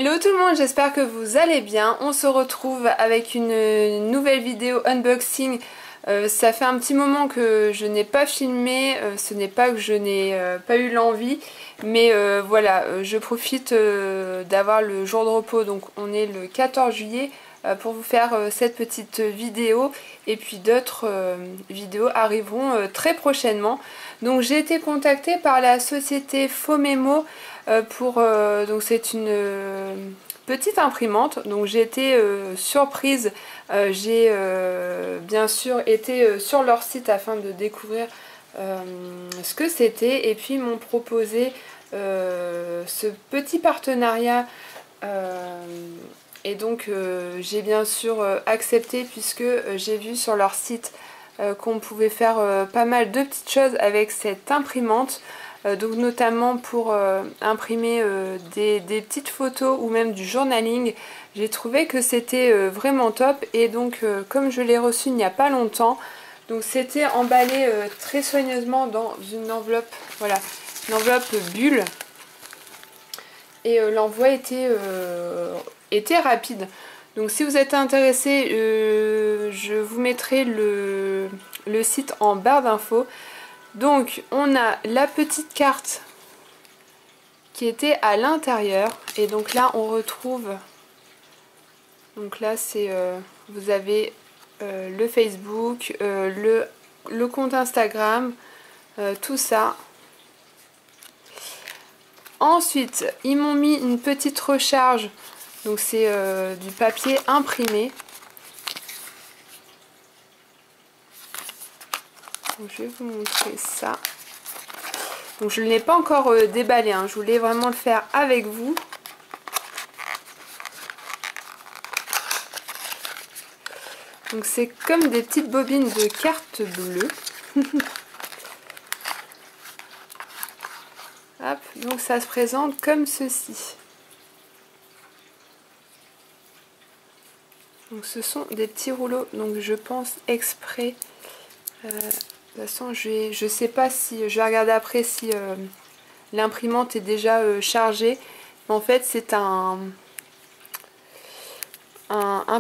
Hello tout le monde, j'espère que vous allez bien. On se retrouve avec une nouvelle vidéo unboxing. Ça fait un petit moment que je n'ai pas filmé, ce n'est pas que je n'ai pas eu l'envie, mais voilà, je profite d'avoir le jour de repos, donc on est le 14 juillet, pour vous faire cette petite vidéo, et puis d'autres vidéos arriveront très prochainement. Donc j'ai été contactée par la société Fomemo donc c'est une petite imprimante, donc j'ai été surprise. J'ai bien sûr été sur leur site afin de découvrir ce que c'était, et puis ils m'ont proposé ce petit partenariat et donc j'ai bien sûr accepté, puisque j'ai vu sur leur site qu'on pouvait faire pas mal de petites choses avec cette imprimante. Donc notamment pour imprimer des petites photos ou même du journaling. J'ai trouvé que c'était vraiment top, et donc comme je l'ai reçu il n'y a pas longtemps, donc c'était emballé très soigneusement dans une enveloppe, voilà, une enveloppe bulle, et l'envoi était rapide. Donc si vous êtes intéressé, je vous mettrai le site en barre d'infos. Donc on a la petite carte qui était à l'intérieur, et donc là on retrouve, donc là c'est vous avez le Facebook, le compte Instagram, tout ça. Ensuite ils m'ont mis une petite recharge, donc c'est du papier imprimé. Donc, je vais vous montrer ça. Donc je ne l'ai pas encore déballé, hein. Je voulais vraiment le faire avec vous. Donc c'est comme des petites bobines de carte bleue. Hop, donc ça se présente comme ceci. Donc ce sont des petits rouleaux, donc je pense exprès. De toute façon je sais pas si, je vais regarder après si l'imprimante est déjà chargée. Mais en fait c'est un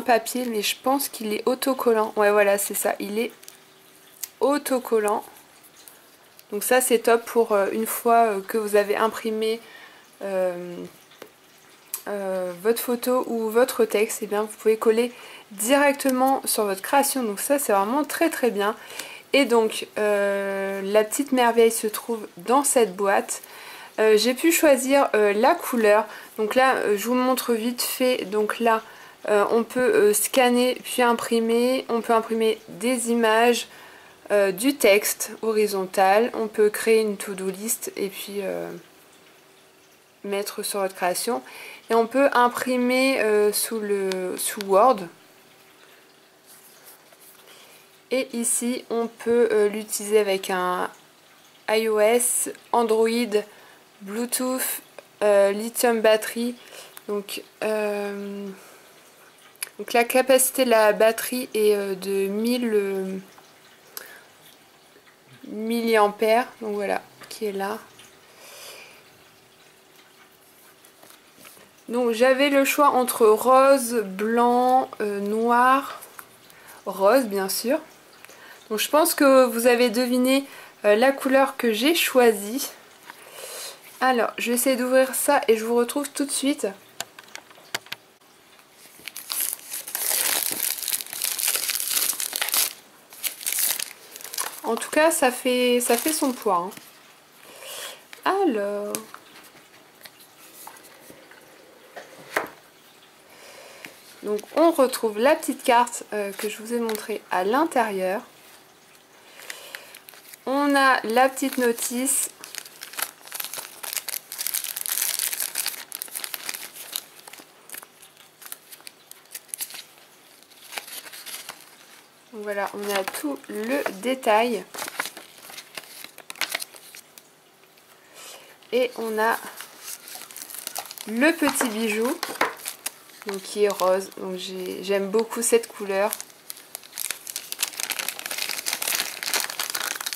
papier, mais je pense qu'il est autocollant. Ouais, voilà, c'est ça, il est autocollant. Donc ça c'est top pour une fois que vous avez imprimé votre photo ou votre texte, et bien vous pouvez coller directement sur votre création. Donc ça c'est vraiment très très bien. Et donc la petite merveille se trouve dans cette boîte. J'ai pu choisir la couleur. Donc là je vous montre vite fait. Donc là on peut scanner puis imprimer. On peut imprimer des images, du texte horizontal. On peut créer une to-do list et puis mettre sur votre création. Et on peut imprimer sous Word. Et ici on peut l'utiliser avec un iOS, Android, Bluetooth, lithium batterie. Donc la capacité de la batterie est de 1000 milliampères. Donc voilà, qui est là. Donc j'avais le choix entre rose, blanc, noir, rose bien sûr. Donc je pense que vous avez deviné la couleur que j'ai choisie. Alors je vais essayer d'ouvrir ça et je vous retrouve tout de suite. En tout cas ça fait son poids, hein. Alors donc on retrouve la petite carte que je vous ai montrée à l'intérieur. On a la petite notice. Donc voilà, on a tout le détail. Et on a le petit bijou, donc qui est rose. Donc j'aime beaucoup cette couleur.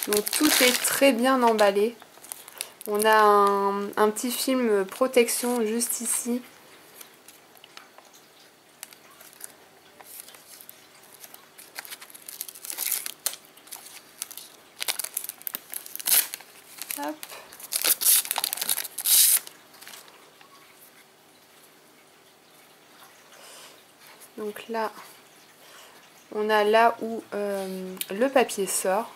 Donc tout est très bien emballé. On a un petit film protection juste ici. Donc là, on a là où le papier sort.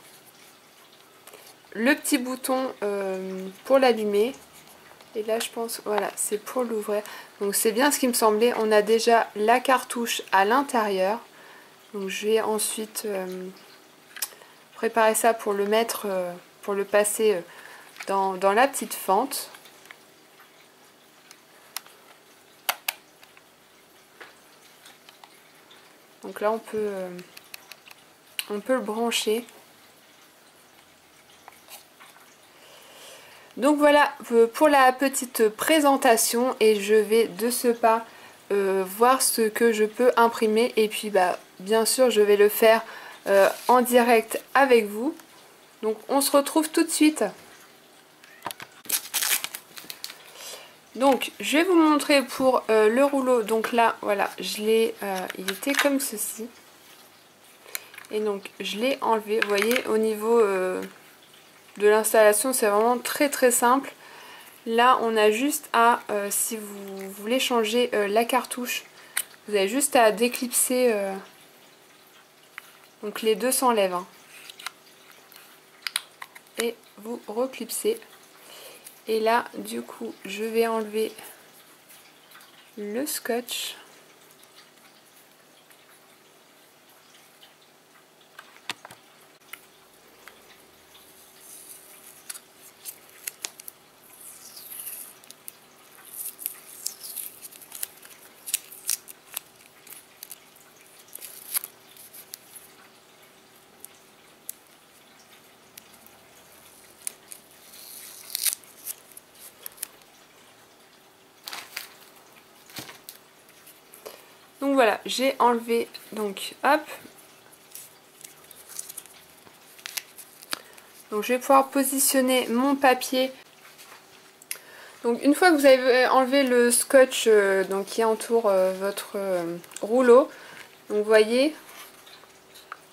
Le petit bouton pour l'allumer. Et là, je pense, voilà, c'est pour l'ouvrir. Donc c'est bien ce qui me semblait. On a déjà la cartouche à l'intérieur. Donc je vais ensuite préparer ça pour le mettre, pour le passer dans la petite fente. Donc là, on peut le brancher. Donc voilà pour la petite présentation, et je vais de ce pas voir ce que je peux imprimer, et puis bah bien sûr je vais le faire en direct avec vous. Donc on se retrouve tout de suite. Donc je vais vous montrer pour le rouleau. Donc là voilà, je l'ai, il était comme ceci, et donc je l'ai enlevé. Vous voyez, au niveau de l'installation, c'est vraiment très simple. Là on a juste à, si vous voulez changer la cartouche, vous avez juste à déclipser, donc les deux s'enlèvent, hein, et vous reclipsez. Et là du coup je vais enlever le scotch. Donc voilà, j'ai enlevé, donc hop. Donc je vais pouvoir positionner mon papier. Donc une fois que vous avez enlevé le scotch donc, qui entoure votre rouleau, donc vous voyez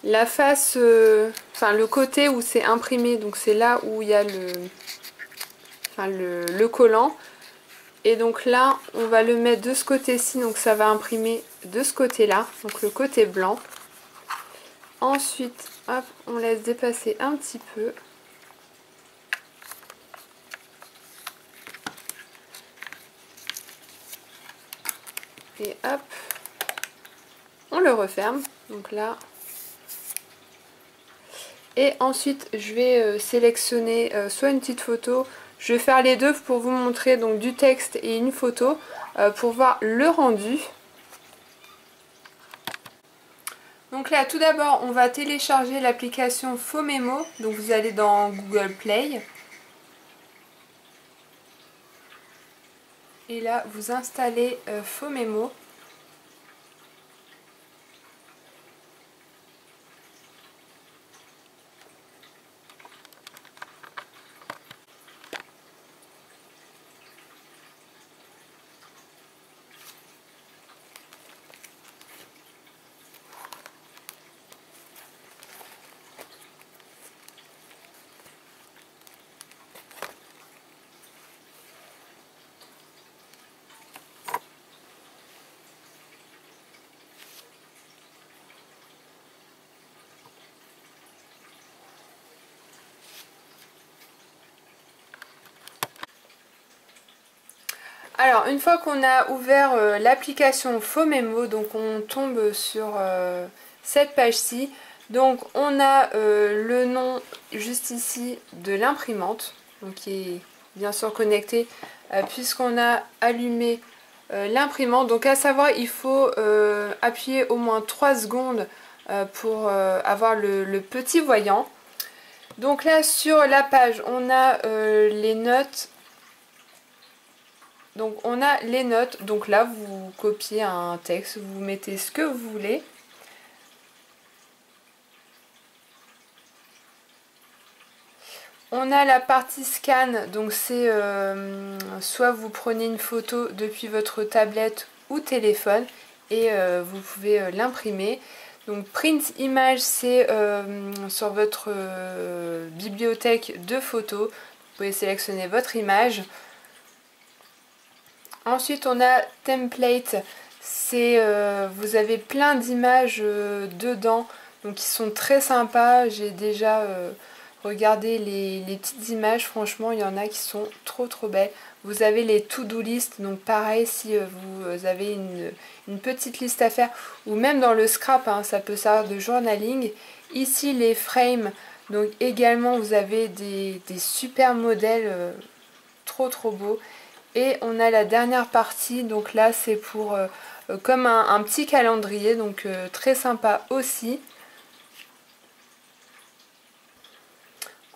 la face, enfin le côté où c'est imprimé, donc c'est là où il y a le collant. Et donc là, on va le mettre de ce côté-ci, donc ça va imprimer de ce côté-là, donc le côté blanc. Ensuite, hop, on laisse dépasser un petit peu. Et hop, on le referme. Donc là. Et ensuite, je vais sélectionner soit une petite photo. Je vais faire les deux pour vous montrer donc du texte et une photo pour voir le rendu. Donc là, tout d'abord, on va télécharger l'application Phomemo. Donc vous allez dans Google Play. Et là, vous installez Phomemo. Alors, une fois qu'on a ouvert l'application Phomemo, donc on tombe sur cette page-ci. Donc, on a le nom juste ici de l'imprimante, donc qui est bien sûr connecté puisqu'on a allumé l'imprimante. Donc, à savoir, il faut appuyer au moins 3 secondes pour avoir le petit voyant. Donc là, sur la page, on a les notes. Donc on a les notes, donc là vous copiez un texte, vous mettez ce que vous voulez. On a la partie scan, donc c'est soit vous prenez une photo depuis votre tablette ou téléphone et vous pouvez l'imprimer. Donc print image, c'est sur votre bibliothèque de photos, vous pouvez sélectionner votre image. Ensuite on a template, vous avez plein d'images dedans, donc qui sont très sympas. J'ai déjà regardé les petites images, franchement il y en a qui sont trop belles. Vous avez les to-do list, donc pareil si vous avez une petite liste à faire, ou même dans le scrap, hein, ça peut servir de journaling. Ici les frames, donc également vous avez des super modèles trop beaux. Et on a la dernière partie, donc là c'est pour comme un petit calendrier, donc très sympa aussi.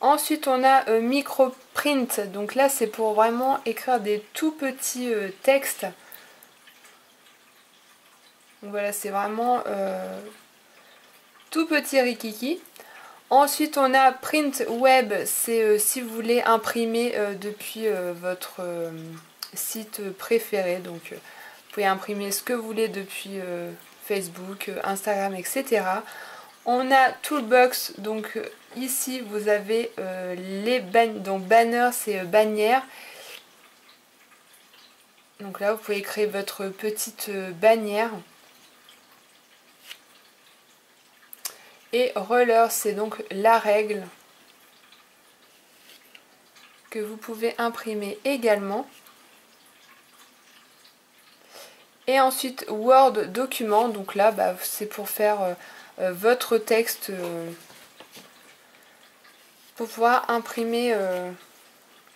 Ensuite on a microprint, donc là c'est pour vraiment écrire des tout petits textes. Donc voilà, c'est vraiment tout petit rikiki. Ensuite on a print web, c'est si vous voulez imprimer depuis votre site préféré, donc vous pouvez imprimer ce que vous voulez depuis Facebook, Instagram, etc. On a Toolbox, donc ici vous avez les donc banner, c'est bannière. Donc là vous pouvez créer votre petite bannière. Et roller, c'est donc la règle que vous pouvez imprimer également. Et ensuite Word document, donc là bah, c'est pour faire votre texte, pour pouvoir imprimer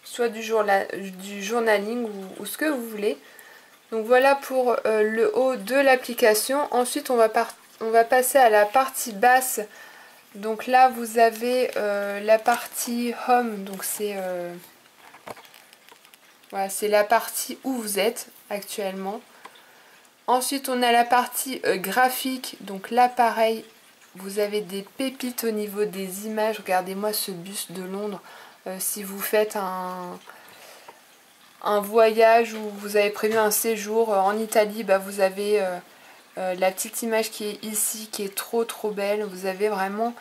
soit du journaling ou ce que vous voulez. Donc voilà pour le haut de l'application. Ensuite on va passer à la partie basse. Donc là vous avez la partie home, donc c'est voilà, c'est la partie où vous êtes actuellement. Ensuite on a la partie graphique, donc là pareil, vous avez des pépites au niveau des images. Regardez-moi ce buste de Londres. Si vous faites un voyage ou vous avez prévu un séjour en Italie, bah vous avez la petite image qui est ici, qui est trop belle. Vous avez vraiment,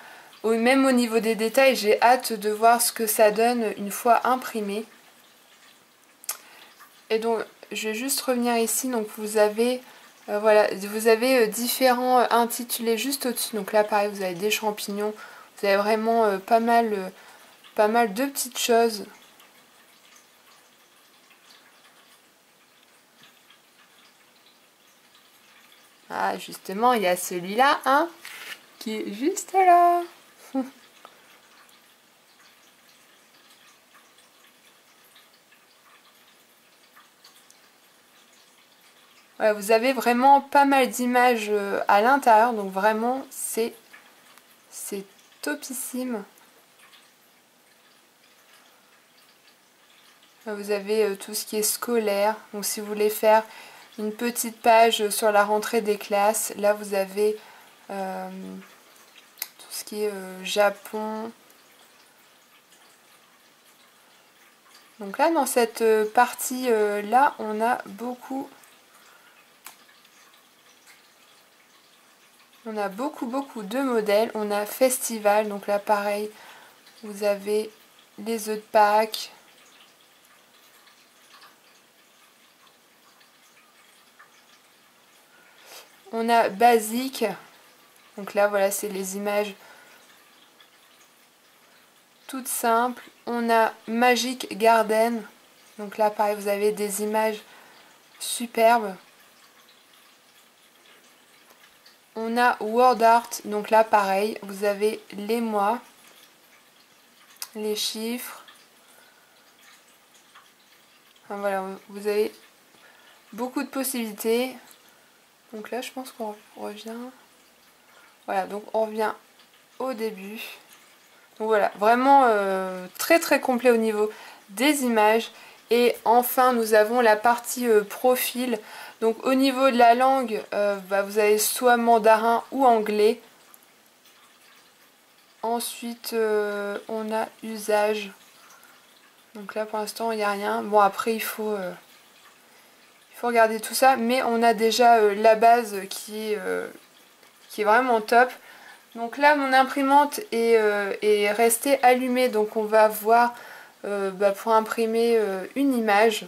même au niveau des détails, j'ai hâte de voir ce que ça donne une fois imprimé. Et donc je vais juste revenir ici, donc vous avez voilà, vous avez différents intitulés juste au-dessus. Donc là pareil, vous avez des champignons, vous avez vraiment pas mal de petites choses. Ah justement, il y a celui-là, hein, qui est juste là. Ouais, vous avez vraiment pas mal d'images à l'intérieur, donc vraiment c'est topissime. Vous avez tout ce qui est scolaire, donc si vous voulez faire une petite page sur la rentrée des classes, là vous avez tout ce qui est Japon. Donc là dans cette partie là on a beaucoup de modèles. On a festival, donc là pareil, vous avez les œufs de Pâques. On a basique, donc là voilà, c'est les images toutes simples. On a Magic Garden, donc là pareil, vous avez des images superbes. On a Word Art, donc là pareil, vous avez les mois, les chiffres. Enfin, voilà, vous avez beaucoup de possibilités. Donc là je pense qu'on revient. Voilà, donc on revient au début. Donc voilà, vraiment très complet au niveau des images. Et enfin nous avons la partie profil. Donc au niveau de la langue, vous avez soit mandarin ou anglais. Ensuite on a usage. Donc là pour l'instant il n'y a rien. Bon après il faut regarder tout ça. Mais on a déjà la base qui est vraiment top. Donc là mon imprimante est restée allumée, donc on va voir pour imprimer une image.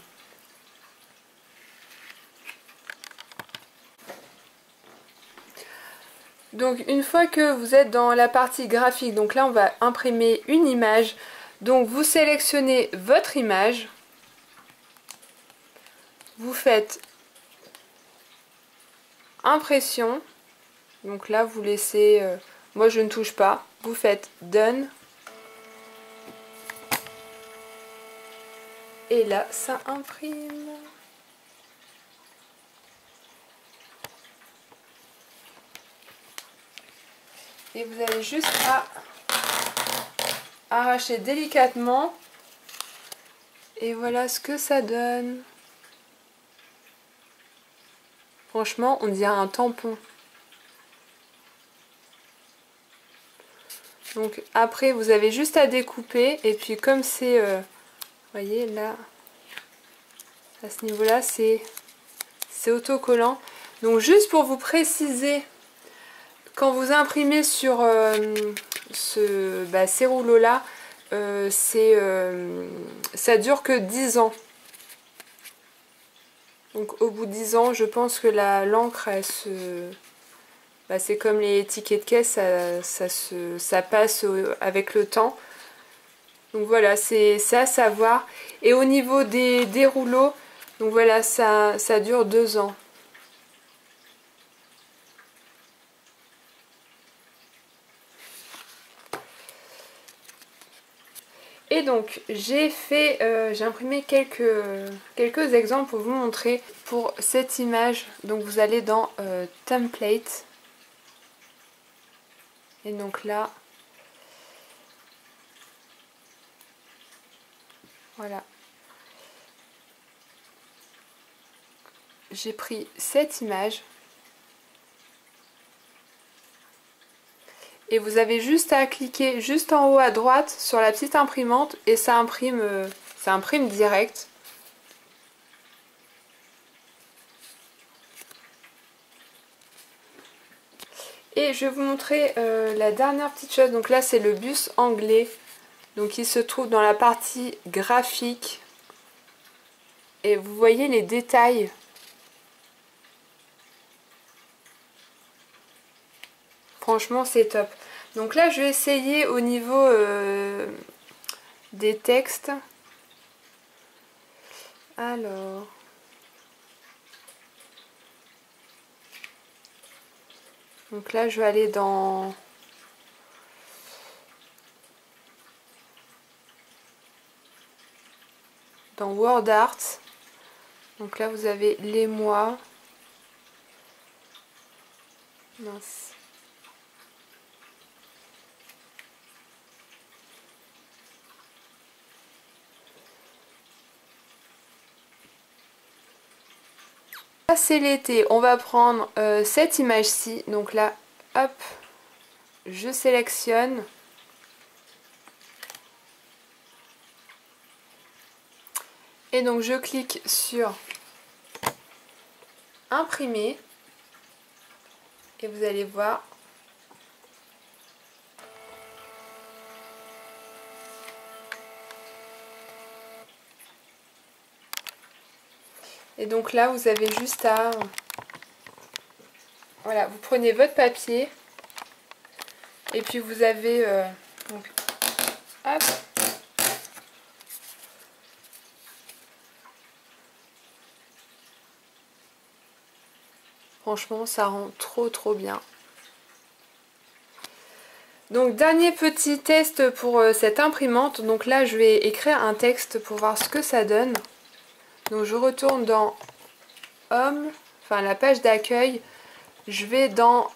Donc une fois que vous êtes dans la partie graphique, donc là on va imprimer une image. Donc vous sélectionnez votre image, vous faites impression, donc là vous laissez, moi je ne touche pas, vous faites done, et là ça imprime. Et vous avez juste à arracher délicatement, et voilà ce que ça donne. Franchement, on dirait un tampon. Donc après, vous avez juste à découper. Et puis comme c'est, vous voyez là, à ce niveau-là, c'est autocollant. Donc juste pour vous préciser, quand vous imprimez sur ces rouleaux-là, ça dure que 10 ans. Donc au bout de 10 ans, je pense que l'encre, elle se... c'est comme les tickets de caisse, ça passe avec le temps. Donc voilà, c'est à savoir. Et au niveau des rouleaux, donc voilà, ça dure 2 ans. Et donc j'ai imprimé quelques exemples pour vous montrer. Pour cette image, donc vous allez dans Template. Et donc là, voilà. J'ai pris cette image. Et vous avez juste à cliquer juste en haut à droite sur la petite imprimante et ça imprime direct. Et je vais vous montrer la dernière petite chose. Donc là c'est le bus anglais. Donc il se trouve dans la partie graphique. Et vous voyez les détails. Franchement c'est top. Donc là je vais essayer au niveau des textes. Alors... Donc là je vais aller dans... Word Art. Donc là vous avez les mois. Mince. Là c'est l'été. On va prendre cette image-ci. Donc là, hop, je sélectionne. Et donc je clique sur imprimer. Et vous allez voir. Et donc là vous avez juste à... Voilà, vous prenez votre papier. Et puis vous avez... donc, hop. Franchement, ça rend trop bien. Donc, dernier petit test pour cette imprimante. Donc là, je vais écrire un texte pour voir ce que ça donne. Donc, je retourne dans Home, enfin la page d'accueil. Je vais dans...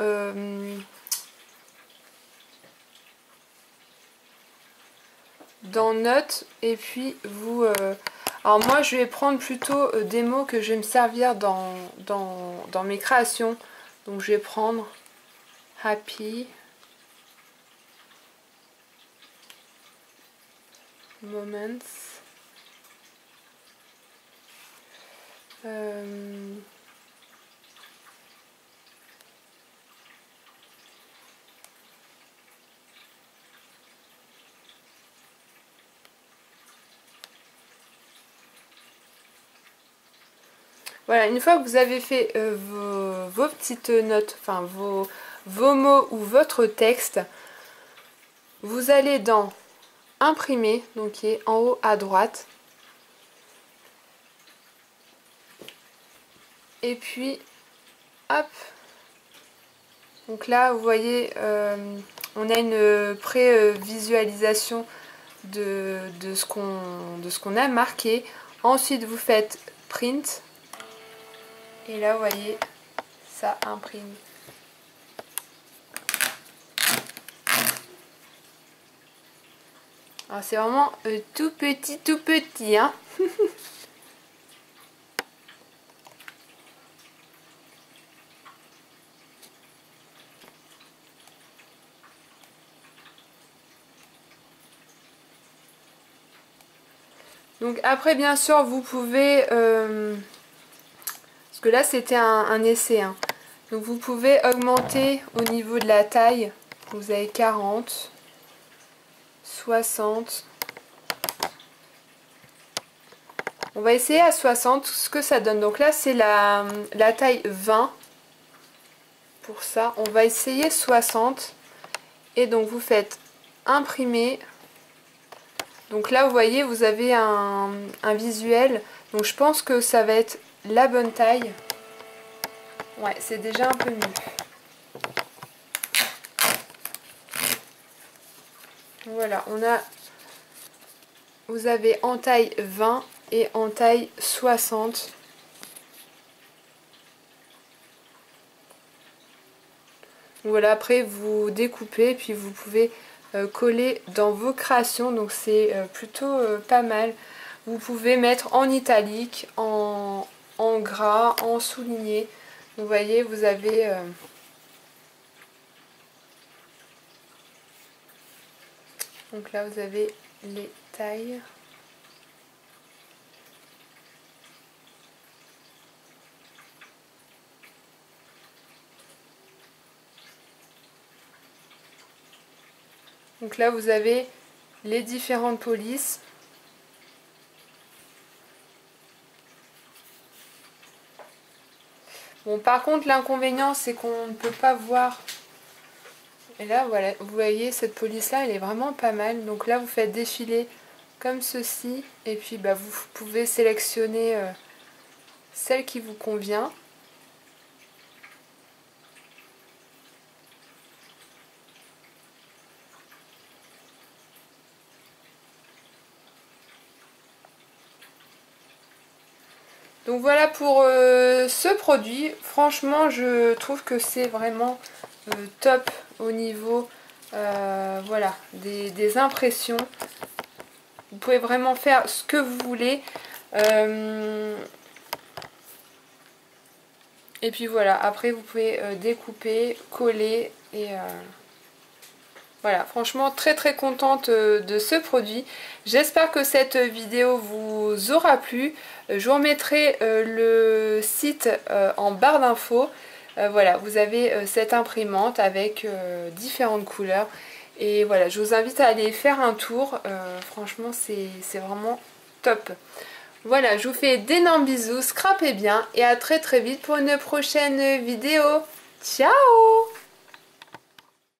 dans Notes. Et puis, vous... alors moi je vais prendre plutôt des mots que je vais me servir dans mes créations. Donc je vais prendre happy, moments, voilà, une fois que vous avez fait vos petites notes, enfin vos mots ou votre texte, vous allez dans imprimer, donc qui est en haut à droite. Et puis, hop. Donc là, vous voyez, on a une pré-visualisation de ce qu'on a marqué. Ensuite, vous faites print. Et là, vous voyez, ça imprime. Alors, c'est vraiment tout petit, hein. Donc après, bien sûr, vous pouvez... parce que là, c'était un essai. Hein. Donc vous pouvez augmenter au niveau de la taille. Vous avez 40, 60. On va essayer à 60 ce que ça donne. Donc là, c'est la taille 20. Pour ça, on va essayer 60. Et donc vous faites imprimer. Donc là, vous voyez, vous avez un visuel. Donc je pense que ça va être la bonne taille. Ouais, c'est déjà un peu mieux. Voilà, vous avez en taille 20 et en taille 60. Voilà, après vous découpez, puis vous pouvez coller dans vos créations, donc c'est plutôt pas mal. Vous pouvez mettre en italique, en gras, en souligné. Vous voyez, vous avez... donc là, vous avez les tailles. Donc là, vous avez les différentes polices. Bon, par contre, l'inconvénient, c'est qu'on ne peut pas voir. Et là, voilà, vous voyez, cette police-là, elle est vraiment pas mal. Donc là, vous faites défiler comme ceci. Et puis, bah, vous pouvez sélectionner celle qui vous convient. Donc voilà pour ce produit. Franchement, je trouve que c'est vraiment top au niveau voilà, des impressions. Vous pouvez vraiment faire ce que vous voulez. Et puis voilà, après vous pouvez découper, coller et... voilà, franchement très contente de ce produit. J'espère que cette vidéo vous aura plu. Je vous remettrai le site en barre d'infos. Voilà, vous avez cette imprimante avec différentes couleurs. Et voilà, je vous invite à aller faire un tour. Franchement, c'est vraiment top. Voilà, je vous fais d'énormes bisous, scrapez bien et à très vite pour une prochaine vidéo. Ciao!